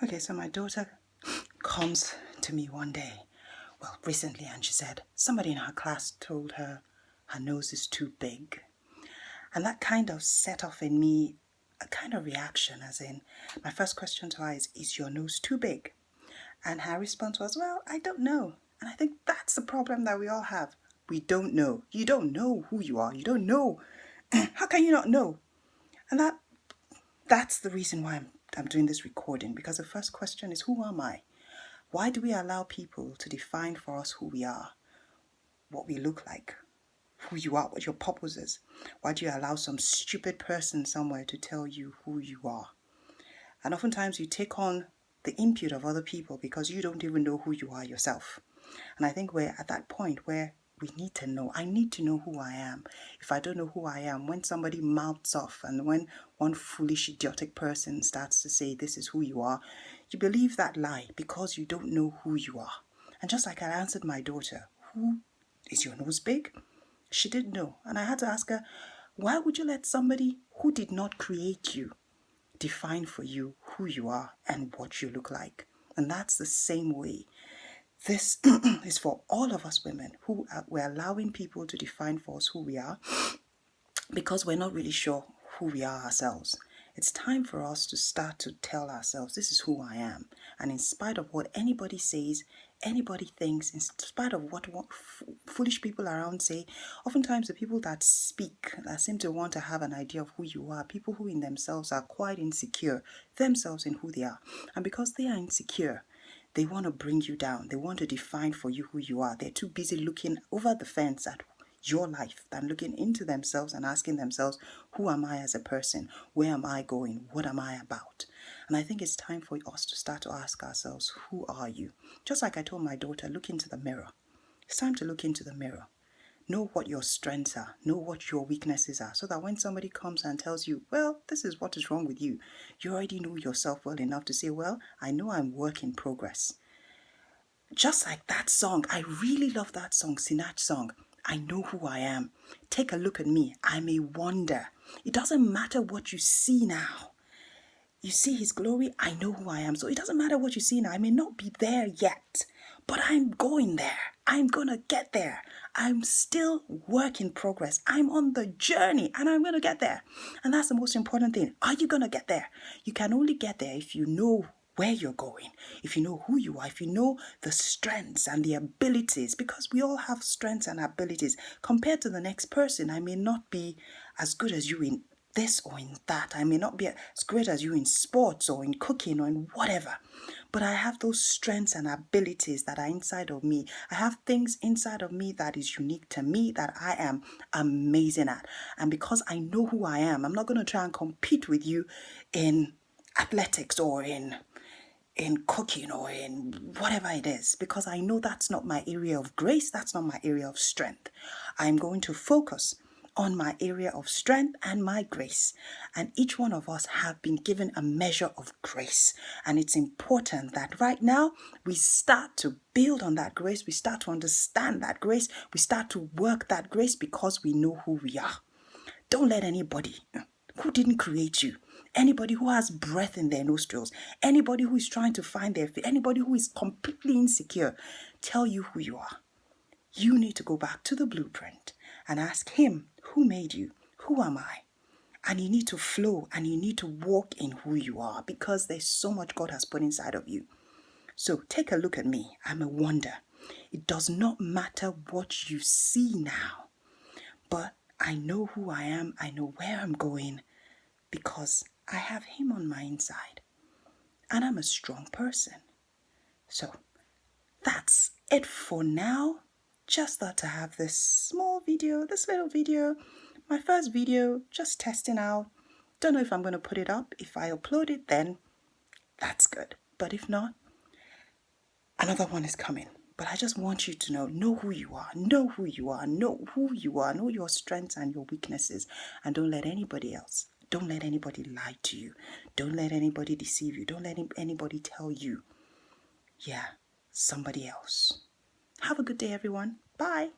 Okay, so my daughter comes to me one day, well, recently, and she said somebody in her class told her her nose is too big. And that kind of set off in me a kind of reaction, as in, my first question to her is your nose too big? And her response was, well, I don't know. And I think that's the problem that we all have. We don't know. You don't know who you are. You don't know. How can you not know? And that's the reason why I'm doing this recording, because the first question is, who am I? Why do we allow people to define for us who we are, what we look like, who you are, what your purpose is? Why do you allow some stupid person somewhere to tell you who you are? And oftentimes you take on the input of other people because you don't even know who you are yourself. And I think we're at that point where we need to know. I need to know who I am. If I don't know who I am, when somebody mouths off and when one foolish, idiotic person starts to say, this is who you are, you believe that lie because you don't know who you are. And just like I answered my daughter, who is your nose big? She didn't know. And I had to ask her, why would you let somebody who did not create you define for you who you are and what you look like? And that's the same way. This is for all of us women who we're allowing people to define for us who we are because we're not really sure who we are ourselves. It's time for us to start to tell ourselves, this is who I am. And in spite of what anybody says, anybody thinks, in spite of what foolish people around say, oftentimes the people that speak, that seem to want to have an idea of who you are, people who in themselves are quite insecure, themselves in who they are. And because they are insecure, they want to bring you down. They want to define for you who you are. They're too busy looking over the fence at your life than looking into themselves and asking themselves, who am I as a person? Where am I going? What am I about? And I think it's time for us to start to ask ourselves, who are you? Just like I told my daughter, look into the mirror. It's time to look into the mirror. Know what your strengths are. Know what your weaknesses are. So that when somebody comes and tells you, well, this is what is wrong with you, you already know yourself well enough to say, well, I know I'm work in progress. Just like that song, I really love that song, Sinach song. I know who I am. Take a look at me. I'm a wonder. It doesn't matter what you see now. You see his glory, I know who I am. So it doesn't matter what you see now. I may not be there yet, but I'm going there. I'm going to get there. I'm still work in progress. I'm on the journey and I'm going to get there. And that's the most important thing. Are you going to get there? You can only get there if you know where you're going, if you know who you are, if you know the strengths and the abilities, because we all have strengths and abilities. Compared to the next person, I may not be as good as you in this or in that. I may not be as great as you in sports or in cooking or in whatever, but I have those strengths and abilities that are inside of me. I have things inside of me that is unique to me that I am amazing at. And because I know who I am, I'm not going to try and compete with you in athletics or in cooking or in whatever it is, because I know that's not my area of grace, that's not my area of strength. I'm going to focus on my area of strength and my grace. And each one of us have been given a measure of grace. And it's important that right now we start to build on that grace, we start to understand that grace, we start to work that grace because we know who we are. Don't let anybody who didn't create you, anybody who has breath in their nostrils, anybody who is trying to find their feet, anybody who is completely insecure, tell you who you are. You need to go back to the blueprint and ask him, who made you? Who am I? And you need to flow and you need to walk in who you are because there's so much God has put inside of you. So take a look at me. I'm a wonder. It does not matter what you see now, but I know who I am. I know where I'm going because I have him on my inside. And I'm a strong person. So that's it for now. Just thought to have this little video, my first video, just testing out. Don't know if I'm going to put it up. If I upload it, then that's good. But if not, another one is coming. But I just want you to know who you are, know who you are, know who you are, know your strengths and your weaknesses, and don't let anybody lie to you. Don't let anybody deceive you. Don't let anybody tell you, yeah, somebody else. Have a good day, everyone. Bye.